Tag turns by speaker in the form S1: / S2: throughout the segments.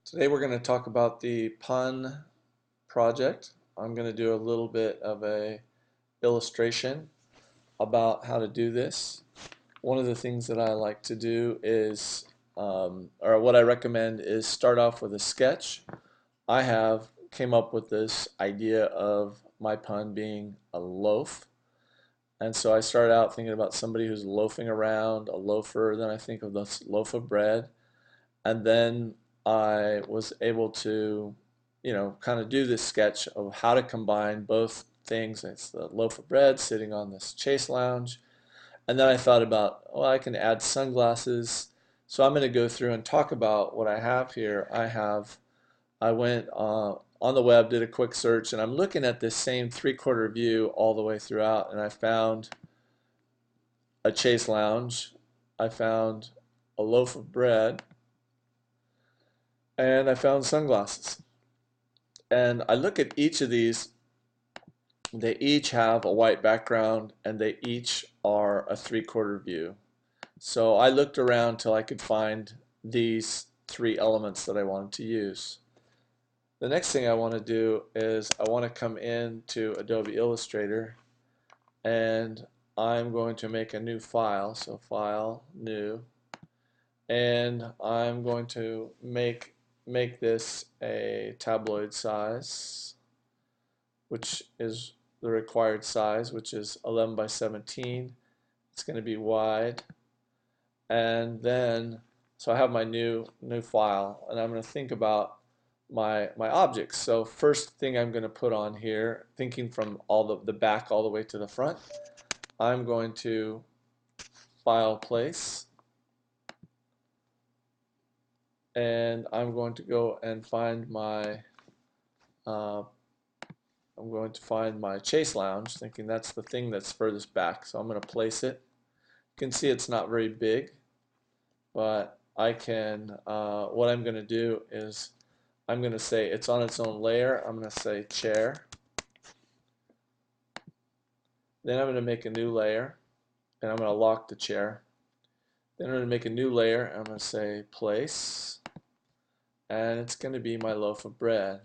S1: Today we're going to talk about the pun project. I'm going to do a little bit of a illustration about how to do this. One of the things that I like to do is, or what I recommend is start off with a sketch. I have came up with this idea of my pun being a loaf. And so I started out thinking about somebody who's loafing around, a loafer. Then I think of this loaf of bread. And then I was able to, kind of do this sketch of how to combine both things. It's the loaf of bread sitting on this chase lounge. And then I thought about, well, I can add sunglasses. So I'm going to go through and talk about what I have here. I went on the web, did a quick search, and I'm looking at this same three-quarter view all the way throughout, and I found a chase lounge. I found a loaf of bread, and I found sunglasses. And I look at each of these, they each have a white background and they each are a three-quarter view. So I looked around till I could find these three elements that I wanted to use. The next thing I want to do is I want to come into Adobe Illustrator and I'm going to make a new file. So File, New, and I'm going to make this a tabloid size, which is the required size, which is 11 by 17. It's going to be wide. And then, so I have my new file, and I'm going to think about my objects. So first thing I'm going to put on here, thinking from all the back all the way to the front, I'm going to File, Place, and I'm going to go and find my I'm going to find my chase lounge, thinking that's the thing that's furthest back. So I'm going to place it. You can see it's not very big, but I can, what I'm going to do is I'm going to say it's on its own layer. I'm going to say chair. Then I'm going to make a new layer, and I'm going to lock the chair. Then I'm going to make a new layer, and I'm going to say place, and it's going to be my loaf of bread.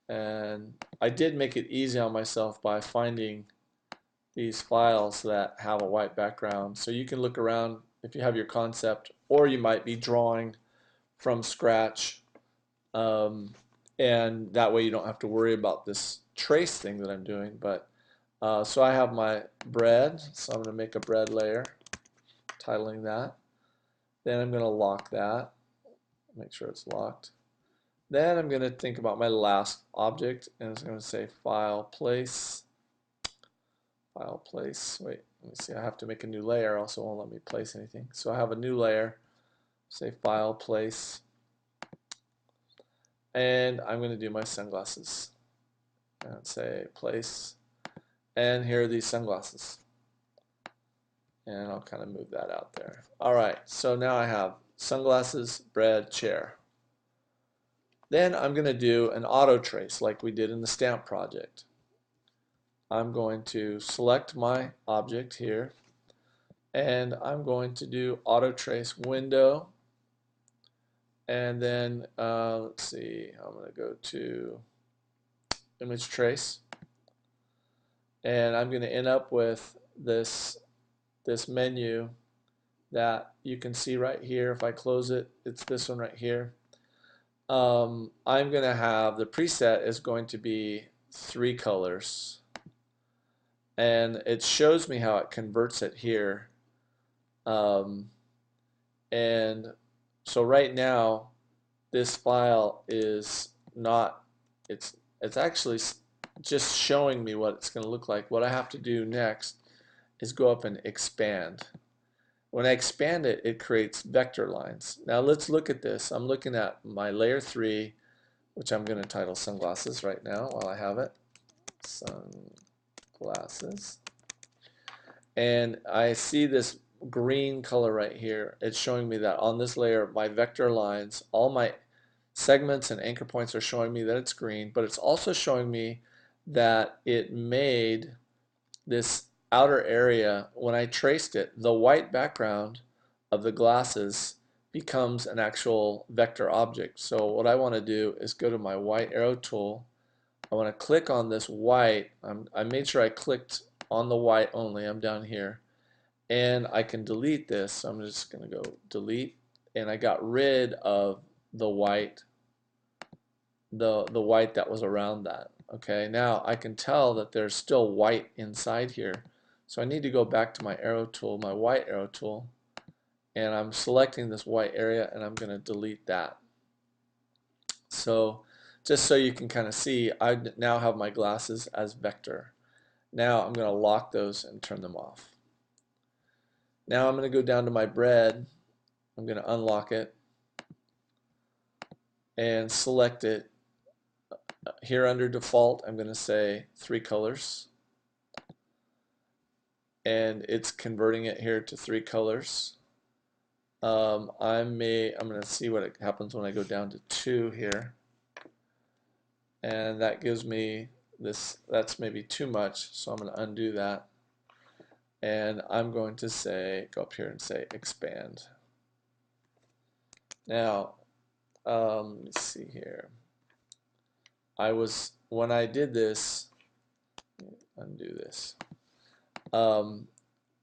S1: And I did make it easy on myself by finding these files that have a white background. So you can look around if you have your concept, or you might be drawing from scratch, and that way you don't have to worry about this trace thing that I'm doing. But so I have my bread, so I'm going to make a bread layer, titling that. Then I'm going to lock that, make sure it's locked. Then I'm going to think about my last object, and it's going to say file, place, file, place. Wait, let me see. I have to make a new layer. Also won't let me place anything. So I have a new layer. Say file, place, and I'm going to do my sunglasses. And say place, and here are these sunglasses. And I'll kind of move that out there. All right. So now I have sunglasses, bread, chair. Then I'm going to do an auto trace like we did in the stamp project. I'm going to select my object here, and I'm going to do auto trace window, and then let's see, I'm going to go to image trace, and I'm going to end up with this menu that you can see right here. If I close it, it's this one right here. I'm going to have the preset is going to be 3 colors, and it shows me how it converts it here. And so right now this file is not, it's actually just showing me what it's going to look like. What I have to do next is go up and expand. When I expand it, it creates vector lines. Now let's look at this. I'm looking at my layer 3, which I'm going to title sunglasses right now while I have it. Sunglasses. And I see this green color right here. It's showing me that on this layer, my vector lines, all my segments and anchor points are showing me that it's green, but it's also showing me that it made this outer area, when I traced it, the white background of the glasses becomes an actual vector object. So what I want to do is go to my white arrow tool. I want to click on this white. I made sure I clicked on the white only. I'm down here. And I can delete this. So I'm just going to go delete. And I got rid of the white, the white that was around that. Okay, now I can tell that there's still white inside here. So I need to go back to my arrow tool, my white arrow tool, and I'm selecting this white area and I'm going to delete that. So just so you can kind of see, I now have my glasses as vector. Now I'm going to lock those and turn them off. Now I'm going to go down to my bread. I'm going to unlock it and select it. Here under default, I'm going to say 3 colors. And it's converting it here to 3 colors. I'm going to see what happens when I go down to 2 here. And that gives me this, that's maybe too much, so I'm going to undo that. And I'm going to say, go up here and say expand. Now, let me see here. When I did this, undo this. I'm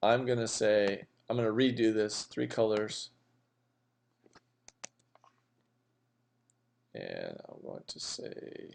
S1: going to say, I'm going to redo this 3 colors. And I'm going to say,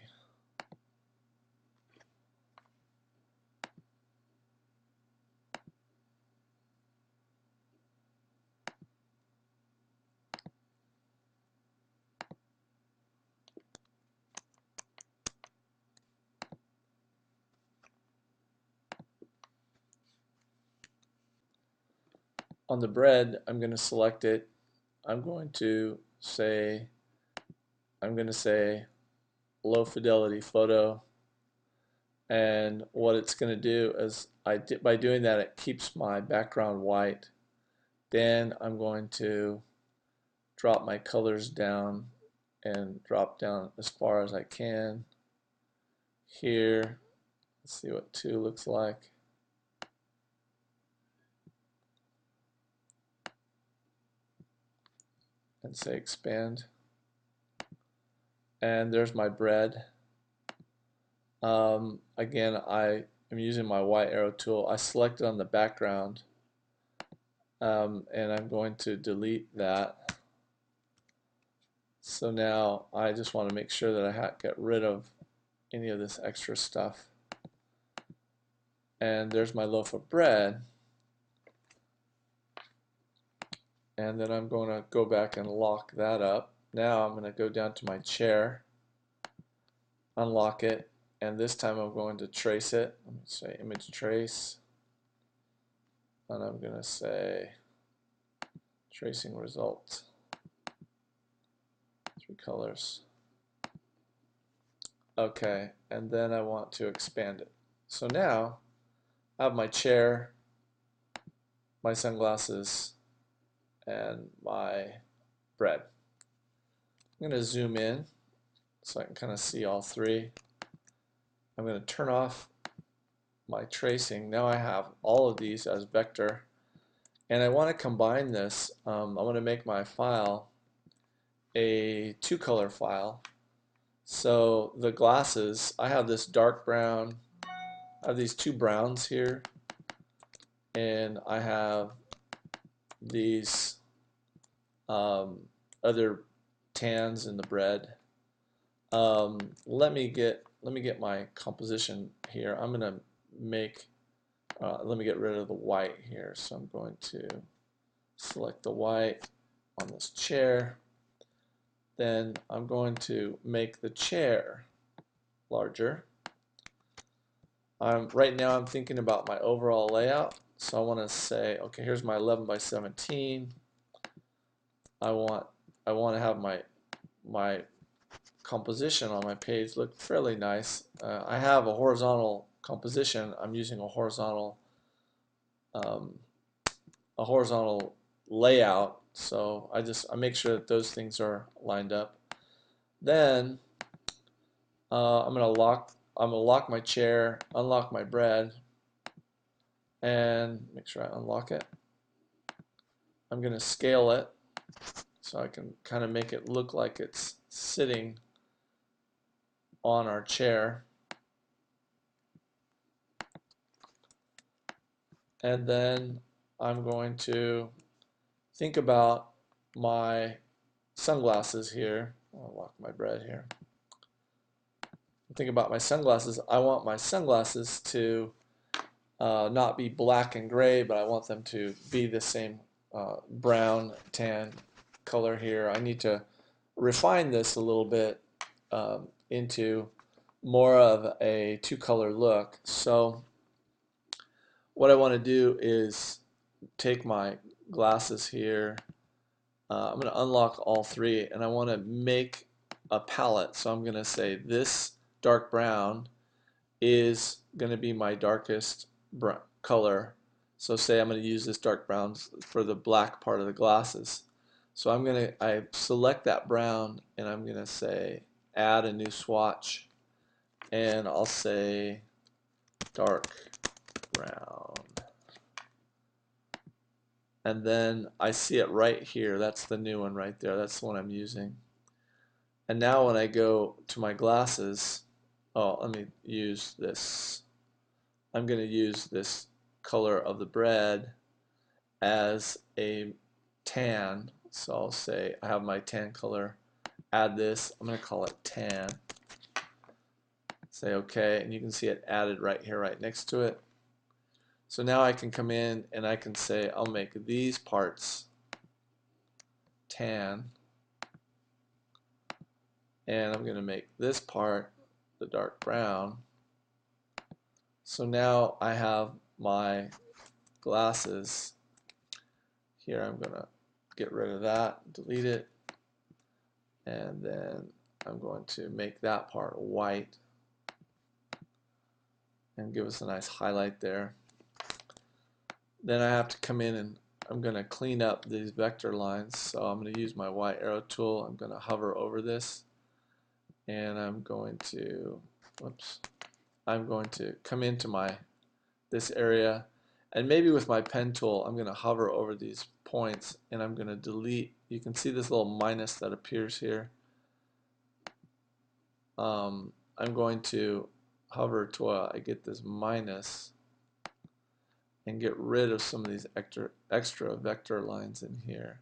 S1: on the bread, I'm going to select it. I'm going to say low fidelity photo, and what it's going to do is by doing that, it keeps my background white. Then I'm going to drop my colors down and drop down as far as I can. Here, let's see what 2 looks like. And say expand. And there's my bread. Again, I am using my white arrow tool. I selected on the background, and I'm going to delete that. So now I just want to make sure that I get rid of any of this extra stuff. And there's my loaf of bread. And then I'm going to go back and lock that up. Now I'm going to go down to my chair, unlock it, and this time I'm going to trace it. Let me say image trace, and I'm going to say tracing result, 3 colors. Okay, and then I want to expand it. So now I have my chair, my sunglasses, and my bread. I'm going to zoom in so I can kind of see all 3. I'm going to turn off my tracing. Now I have all of these as vector, and I want to combine this. I want to make my file a 2-color file. So the glasses, I have this dark brown, I have these 2 browns here, and I have these other tans in the bread. Let me get my composition here. I'm gonna make let me get rid of the white here. So I'm going to select the white on this chair. Then I'm going to make the chair larger. Right now I'm thinking about my overall layout. So I want to say, okay, here's my 11 by 17. I want to have my composition on my page look fairly nice. I have a horizontal composition. I'm using a horizontal layout, so I make sure that those things are lined up. Then I'm gonna lock my chair, unlock my bread, and make sure I unlock it. I'm gonna scale it so I can kind of make it look like it's sitting on our chair. And then I'm going to think about my sunglasses here. I'll lock my bread here. Think about my sunglasses. I want my sunglasses to not be black and gray, but I want them to be the same brown, tan color here. I need to refine this a little bit into more of a two-color look. So what I want to do is take my glasses here. I'm going to unlock all three, and I want to make a palette. So I'm going to say this dark brown is going to be my darkest color. So say I'm going to use this dark brown for the black part of the glasses. So I select that brown, and I'm going to say add a new swatch, and I'll say dark brown. And then I see it right here. That's the new one right there. That's the one I'm using. And now when I go to my glasses, oh, let me use this. I'm going to use this color of the bread as a tan. So I'll say I have my tan color. Add this. I'm going to call it tan. Say OK, and you can see it added right here, right next to it. So now I can come in and I can say I'll make these parts tan, and I'm going to make this part the dark brown. So now I have my glasses here. I'm going to get rid of that, delete it, and then I'm going to make that part white and give us a nice highlight there. Then I have to come in and I'm going to clean up these vector lines. So I'm going to use my Y arrow tool. I'm going to hover over this, and I'm going to, I'm going to come into this area, and maybe with my pen tool I'm going to hover over these points, and I'm going to delete. You can see this little minus that appears here. I'm going to hover till I get this minus and get rid of some of these extra vector lines in here.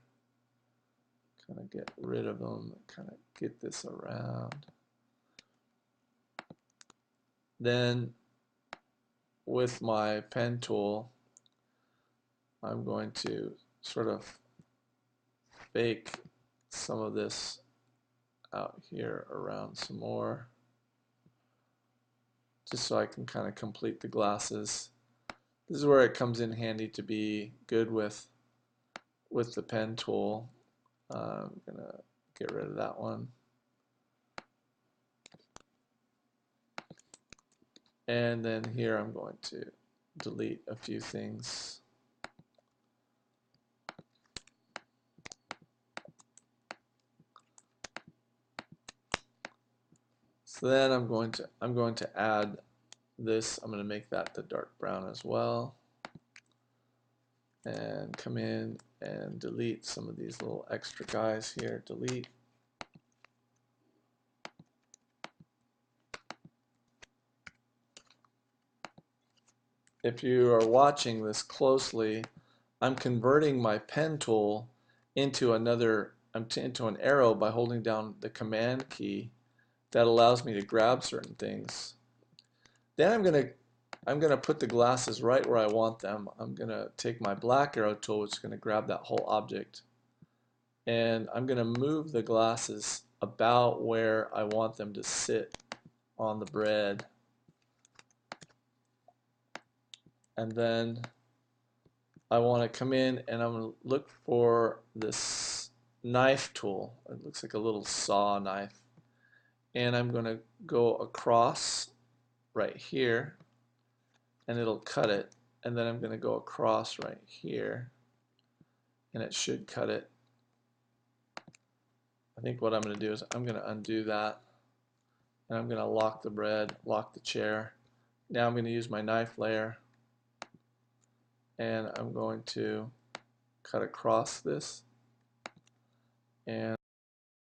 S1: Kind of get rid of them, kind of get this around. Then with my pen tool, I'm going to sort of bake some of this out here around some more, just so I can kind of complete the glasses. This is where it comes in handy to be good with the pen tool. I'm gonna get rid of that one, and then here I'm going to delete a few things. So then I'm going to add this. I'm going to make that the dark brown as well, and come in and delete some of these little extra guys here. Delete. If you are watching this closely, I'm converting my pen tool into into an arrow by holding down the command key that allows me to grab certain things. Then I'm gonna put the glasses right where I want them. I'm gonna take my black arrow tool, which is gonna grab that whole object, and I'm gonna move the glasses about where I want them to sit on the bread. And then I want to come in and I'm going to look for this knife tool. It looks like a little saw knife. And I'm going to go across right here, and it'll cut it. And then I'm going to go across right here, and it should cut it. I think what I'm going to do is I'm going to undo that, and I'm going to lock the bread, lock the chair. Now I'm going to use my knife layer, and I'm going to cut across this, and